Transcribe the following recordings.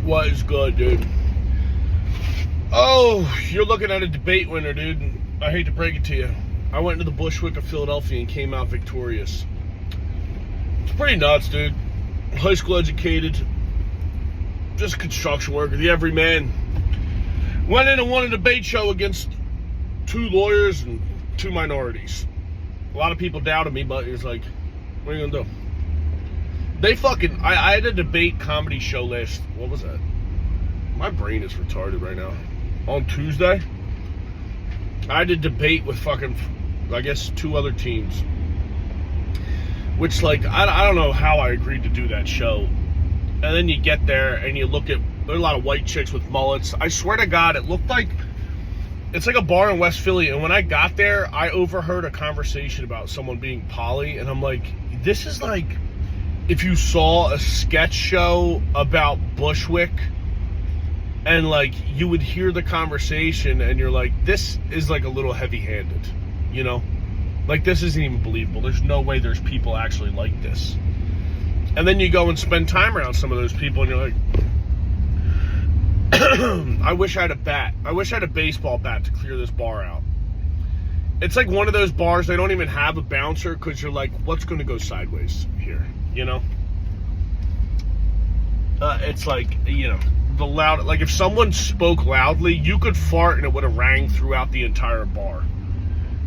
What is good, dude? Oh, you're looking at a debate winner, dude. I hate to break it to you. I went into the Bushwick of Philadelphia and came out victorious. It's pretty nuts, dude. High school educated, just a construction worker, the everyman. Went in and won a debate show against 2 lawyers and 2 minorities. A lot of people doubted me, but it's like, what are you gonna do? I had a debate comedy show what was that? My brain is retarded right now. On Tuesday, I had a debate with I guess 2 other teams. Which, like, I don't know how I agreed to do that show. And then you get there and you look at, there are a lot of white chicks with mullets. I swear to God, it looked like, it's like a bar in West Philly. And when I got there, I overheard a conversation about someone being poly. And I'm like, this is like if you saw a sketch show about Bushwick and, like, you would hear the conversation and you're like, this is like a little heavy-handed, you know? Like, this isn't even believable. There's no way there's people actually like this. And then you go and spend time around some of those people and you're like, I wish I had a bat. I wish I had a baseball bat to clear this bar out. It's like one of those bars, they don't even have a bouncer because you're like, what's going to go sideways here, you know? It's like, you know, like if someone spoke loudly, you could fart and it would have rang throughout the entire bar.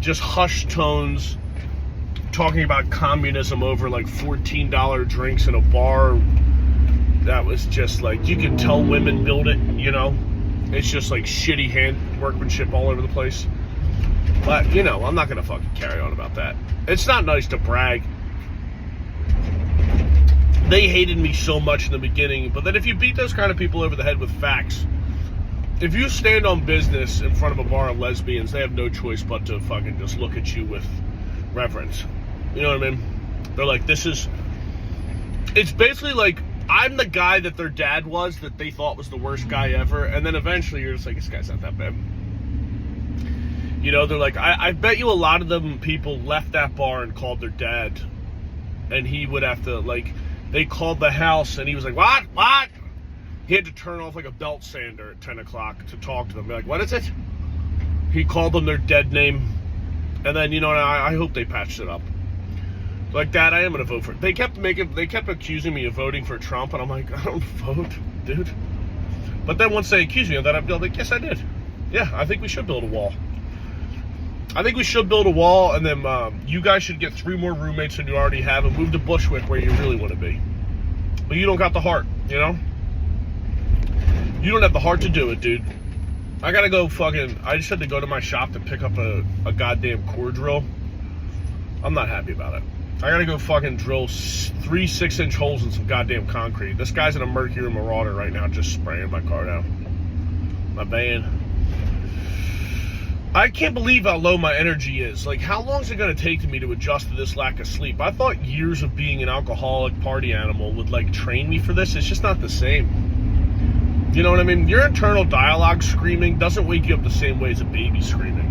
Just hushed tones, talking about communism over like $14 drinks in a bar. That was just like, you could tell women build it, you know? It's just like shitty hand workmanship all over the place. But, you know, I'm not going to fucking carry on about that. It's not nice to brag. They hated me so much in the beginning, but then if you beat those kind of people over the head with facts, if you stand on business in front of a bar of lesbians, they have no choice but to fucking just look at you with reverence. You know what I mean? They're like, it's basically like, I'm the guy that their dad was, that they thought was the worst guy ever, and then eventually you're just like, this guy's not that bad. You know, they're like, I bet you a lot of them people left that bar and called their dad, and he would have to, like, they called the house, and he was like, what? He had to turn off like a belt sander at 10 o'clock to talk to them. Be like, what is it? He called them their dead name, and then, you know, I hope they patched it up. Like that, I am going to vote for it. They kept accusing me of voting for Trump, and I'm like, I don't vote, dude. But then once they accused me of that, I'm like, yes, I did. Yeah, I think we should build a wall. I think we should build a wall, and then you guys should get 3 more roommates than you already have and move to Bushwick where you really want to be. But you don't got the heart, you know? You don't have the heart to do it, dude. I gotta go I just had to go to my shop to pick up a goddamn core drill. I'm not happy about it. I gotta go fucking drill 3 6-inch holes in some goddamn concrete. This guy's in a Mercury Marauder right now just spraying my car down. My van. I can't believe how low my energy is. Like, how long is it going to take me to adjust to this lack of sleep? I thought years of being an alcoholic party animal would, like, train me for this. It's just not the same. You know what I mean? Your internal dialogue screaming doesn't wake you up the same way as a baby screaming.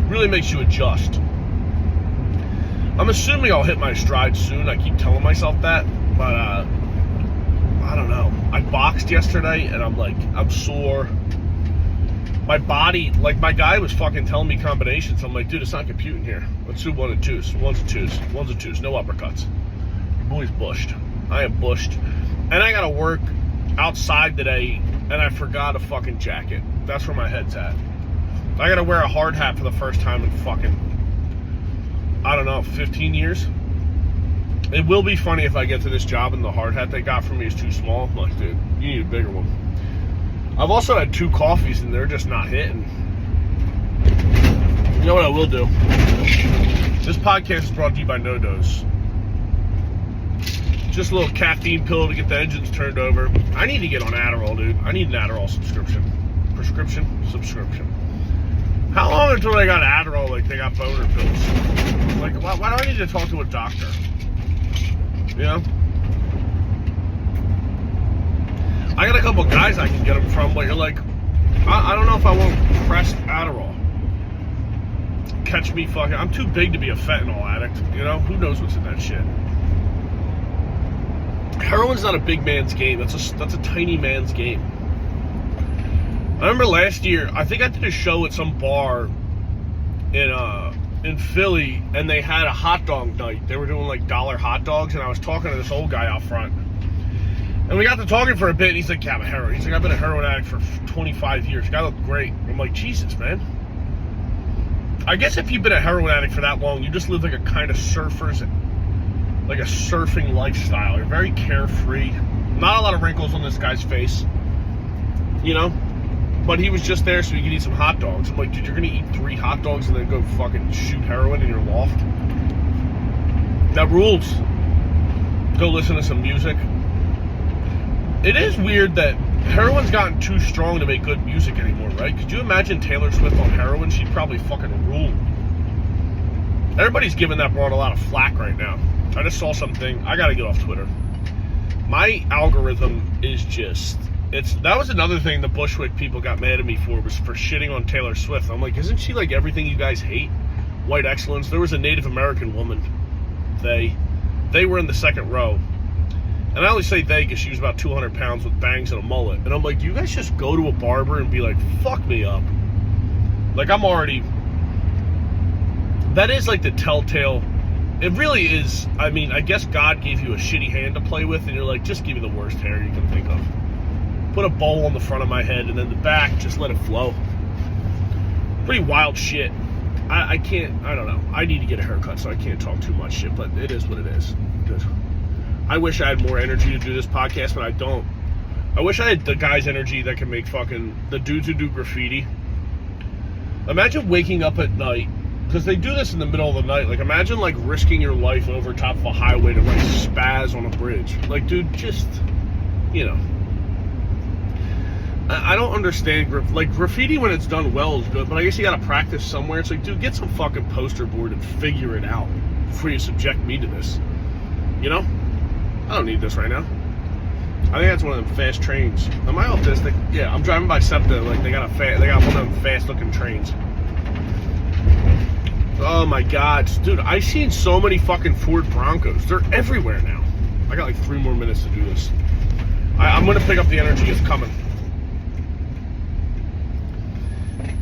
It really makes you adjust. I'm assuming I'll hit my stride soon. I keep telling myself that. But, I don't know. I boxed yesterday, and I'm sore. My body, like, my guy was fucking telling me combinations. I'm like, dude, it's not computing here. Let's do 1 and 2s. 1s and 2s. 1s and 2s. No uppercuts. Your boy's bushed. I am bushed. And I gotta work outside today, and I forgot a fucking jacket. That's where my head's at. I gotta wear a hard hat for the first time in fucking, I don't know, 15 years. It will be funny if I get to this job and the hard hat they got for me is too small. I'm like, dude, you need a bigger one. I've also had 2 coffees and they're just not hitting. You know what I will do? This podcast is brought to you by No Dose. Just a little caffeine pill to get the engines turned over. I need to get on Adderall, dude. I need an Adderall subscription. Subscription. How long until they got Adderall like they got boner pills? Like, why do I need to talk to a doctor? You know? I got a couple guys I can get them from, but you're like, I don't know if I want pressed Adderall. Catch me fucking, I'm too big to be a fentanyl addict, you know? Who knows what's in that shit? Heroin's not a big man's game. That's a tiny man's game. I remember last year, I think I did a show at some bar in Philly, and they had a hot dog night. They were doing like $1 hot dogs, and I was talking to this old guy out front. And we got to talking for a bit, and he's like, yeah, I'm a heroin. He's like, I've been a heroin addict for 25 years. The guy looked great. I'm like, Jesus, man. I guess if you've been a heroin addict for that long, you just live like a kind of like a surfing lifestyle. You're very carefree. Not a lot of wrinkles on this guy's face, you know? But he was just there so he could eat some hot dogs. I'm like, dude, you're gonna eat 3 hot dogs and then go fucking shoot heroin in your loft? That rules. Go listen to some music. It is weird that heroin's gotten too strong to make good music anymore, right? Could you imagine Taylor Swift on heroin? She'd probably fucking rule. Everybody's giving that broad a lot of flack right now. I just saw something. I gotta get off Twitter. My algorithm is just... that was another thing the Bushwick people got mad at me for, was for shitting on Taylor Swift. I'm like, isn't she like everything you guys hate? White excellence. There was a Native American woman. They were in the second row. And I only say they because she was about 200 pounds with bangs and a mullet. And I'm like, do you guys just go to a barber and be like, fuck me up? Like, I'm already... That is like the telltale... It really is. I mean, I guess God gave you a shitty hand to play with, and you're like, just give me the worst hair you can think of. Put a bowl on the front of my head, and then the back, just let it flow. Pretty wild shit. I can't, I don't know. I need to get a haircut, so I can't talk too much shit, but it is what it is. Good. I wish I had more energy to do this podcast, but I don't. I wish I had the guy's energy that can make fucking... The dudes who do graffiti. Imagine waking up at night, because they do this in the middle of the night. Like, imagine, like, risking your life over top of a highway to, like, spaz on a bridge. Like, dude, just, you know. I don't understand, graffiti when it's done well is good, but I guess you gotta practice somewhere. It's like, dude, get some fucking poster board and figure it out before you subject me to this. You know? I don't need this right now. I think that's one of them fast trains. Am I autistic? Yeah, I'm driving by SEPTA, like, they got one of them fast-looking trains. Oh my god, dude, I've seen so many fucking Ford Broncos. They're everywhere now. I got like 3 more minutes to do this. I'm gonna pick up the energy. It's coming.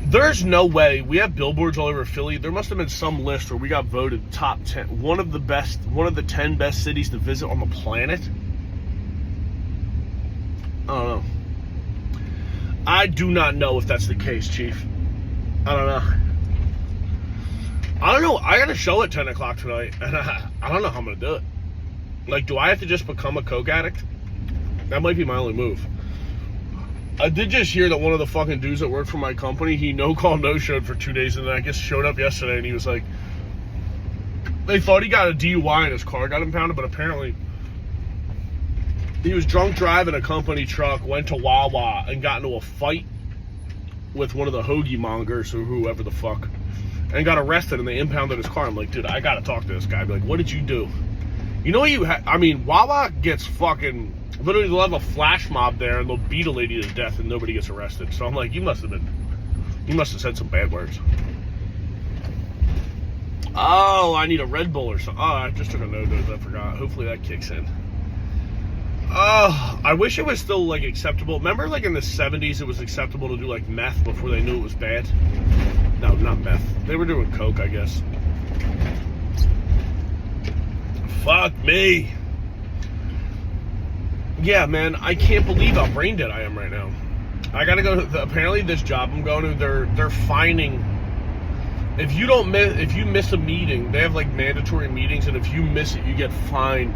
There's no way. We have billboards all over Philly. There must have been some list where we got voted top 10, one of the 10 best cities to visit on the planet. I don't know. I do not know if that's the case, Chief. I don't know. I got a show at 10 o'clock tonight, and I don't know how I'm going to do it. Like, do I have to just become a coke addict? That might be my only move. I did just hear that one of the fucking dudes that worked for my company, he no-call, no-showed for 2 days, and then I guess showed up yesterday, and he was like, they thought he got a DUI and his car got impounded, but apparently he was drunk driving a company truck, went to Wawa, and got into a fight with one of the hoagie mongers, or whoever the fuck, and got arrested, and they impounded his car. I'm like, dude, I gotta talk to this guy. I'd be like, what did you do? You know what I mean, Wawa gets fucking... Literally, they'll have a flash mob there, and they'll beat a lady to death, and nobody gets arrested. So I'm like, you must have said some bad words. Oh, I need a Red Bull or something. Oh, I just took a no-dose, I forgot. Hopefully that kicks in. Oh, I wish it was still, like, acceptable. Remember, like, in the 70s, it was acceptable to do, like, meth before they knew it was bad? No, not meth. They were doing coke, I guess. Fuck me. Yeah, man, I can't believe how brain dead I am right now. I gotta go to apparently this job I'm going to, they're fining. If you miss a meeting, they have like mandatory meetings, and if you miss it, you get fined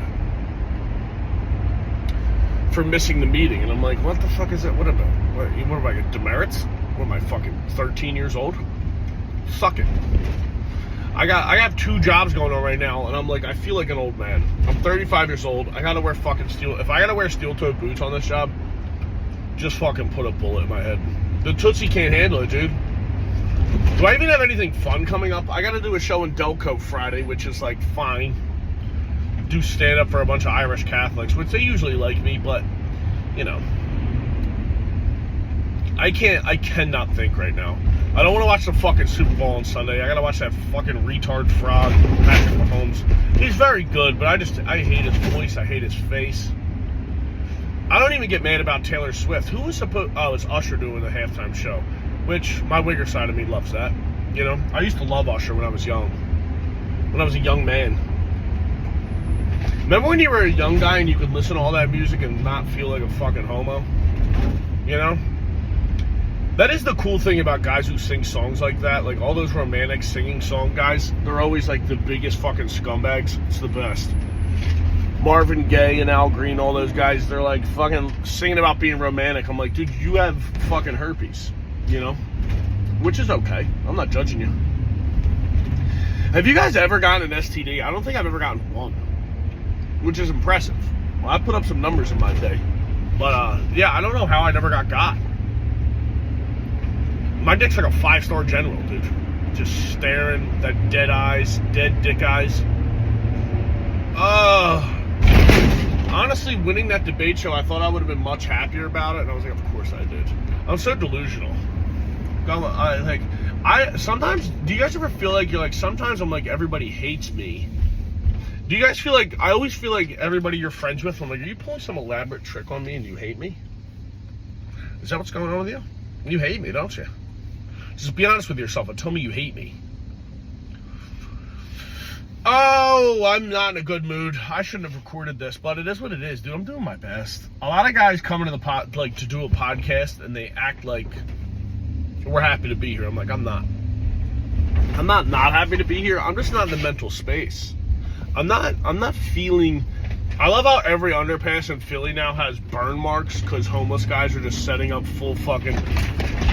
for missing the meeting. And I'm like, what the fuck is that? What am I get demerits? What am I, fucking 13 years old? Suck it. I have 2 jobs going on right now, and I'm like, I feel like an old man. I'm 35 years old. I gotta wear fucking if I gotta wear steel-toed boots on this job, just fucking put a bullet in my head. The Tootsie can't handle it, dude. Do I even have anything fun coming up? I gotta do a show in Delco Friday, which is like fine. Do stand-up for a bunch of Irish Catholics, which they usually like me, but, you know. I cannot think right now. I don't want to watch the fucking Super Bowl on Sunday. I gotta watch that fucking retard frog, Patrick Mahomes. He's very good, but I hate his voice. I hate his face. I don't even get mad about Taylor Swift. Who was supposed... Oh, it's Usher doing the halftime show. Which, my wigger side of me loves that. You know? I used to love Usher when I was young. When I was a young man. Remember when you were a young guy and you could listen to all that music and not feel like a fucking homo? You know? That is the cool thing about guys who sing songs like that. Like, all those romantic singing song guys, they're always, like, the biggest fucking scumbags. It's the best. Marvin Gaye and Al Green, all those guys, they're, like, fucking singing about being romantic. I'm like, dude, you have fucking herpes. You know? Which is okay. I'm not judging you. Have you guys ever gotten an STD? I don't think I've ever gotten one. Which is impressive. Well, I put up some numbers in my day. But, yeah, I don't know how I never got. My dick's like a 5-star general, dude. Just staring, that dead eyes, dead dick eyes. Honestly, winning that debate show, I thought I would have been much happier about it, and I was like, of course I did. I'm so delusional. Sometimes, do you guys ever feel like you're like, sometimes I'm like, everybody hates me? Do you guys feel like, I always feel like everybody you're friends with, I'm like, are you pulling some elaborate trick on me and you hate me? Is that what's going on with you? You hate me, don't you? Just be honest with yourself and tell me you hate me. Oh, I'm not in a good mood. I shouldn't have recorded this, but it is what it is, dude. I'm doing my best. A lot of guys come into the to do a podcast, and they act like we're happy to be here. I'm like, I'm not. I'm not happy to be here. I'm just not in the mental space. I'm not feeling... I love how every underpass in Philly now has burn marks because homeless guys are just setting up full fucking...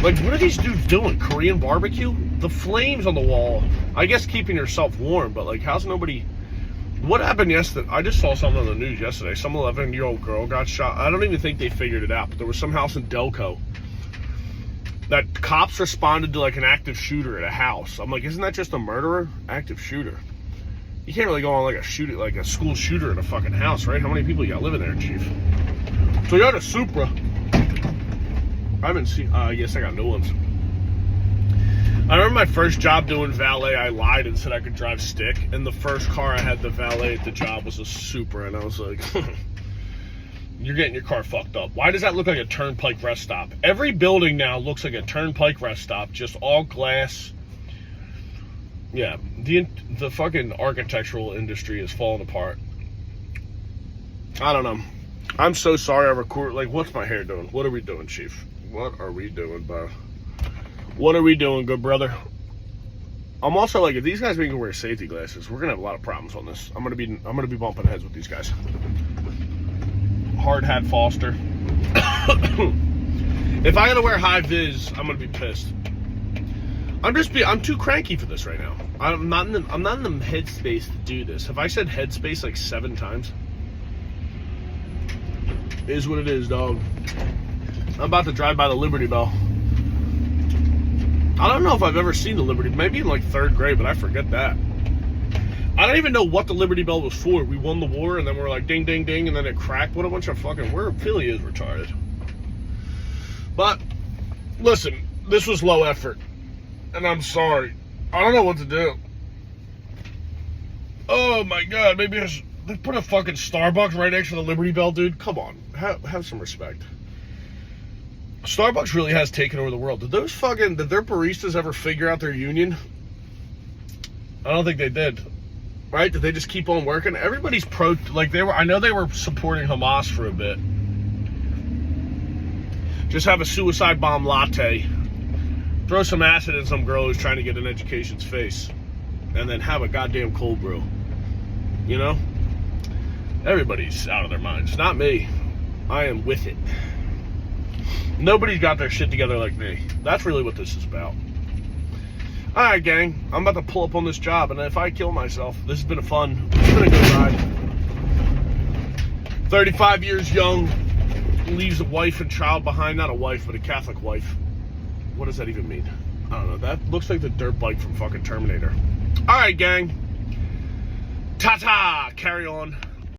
Like, what are these dudes doing? Korean barbecue? The flames on the wall. I guess keeping yourself warm, but, like, how's nobody... What happened yesterday? I just saw something on the news yesterday. Some 11-year-old girl got shot. I don't even think they figured it out, but there was some house in Delco that cops responded to, like, an active shooter at a house. I'm like, isn't that just a murderer? Active shooter. You can't really go on, like, a school shooter at a fucking house, right? How many people you got living there, Chief? Toyota Supra. I haven't seen... yes, I got new ones. I remember my first job doing valet, I lied and said I could drive stick, and the first car I had to valet at the job was a Supra, and I was like, you're getting your car fucked up. Why does that look like a turnpike rest stop? Every building now looks like a turnpike rest stop, just all glass. Yeah, the fucking architectural industry is falling apart. I don't know. I'm so sorry I record. Like, what's my hair doing? What are we doing, Chief? What are we doing, bro? What are we doing, good brother? I'm also like, if these guys make me wear safety glasses, we're gonna have a lot of problems on this. I'm gonna be bumping heads with these guys. Hard hat Foster. If I gotta wear high vis, I'm gonna be pissed. I'm too cranky for this right now. I'm not in the headspace to do this. Have I said headspace like 7 times? It is what it is, dog. I'm about to drive by the Liberty Bell. I don't know if I've ever seen the Liberty, maybe in like 3rd grade, but I forget that. I don't even know what the Liberty Bell was for. We won the war, and then we're like ding, ding, ding, and then it cracked. What a bunch of fucking... Philly is retarded. But, listen, this was low effort, and I'm sorry. I don't know what to do. Oh my God, maybe I should put a fucking Starbucks right next to the Liberty Bell, dude. Come on, have some respect. Starbucks really has taken over the world. Did their baristas ever figure out their union? I don't think they did. Right? Did they just keep on working? Everybody's I know they were supporting Hamas for a bit. Just have a suicide bomb latte. Throw some acid in some girl who's trying to get an education's face. And then have a goddamn cold brew. You know? Everybody's out of their minds. Not me. I am with it. Nobody's got their shit together like me. That's really what this is about. Alright, gang. I'm about to pull up on this job, and if I kill myself, this has been a good ride. 35 years young, leaves a wife and child behind. Not a wife, but a Catholic wife. What does that even mean? I don't know. That looks like the dirt bike from fucking Terminator. Alright, gang. Ta-ta! Carry on.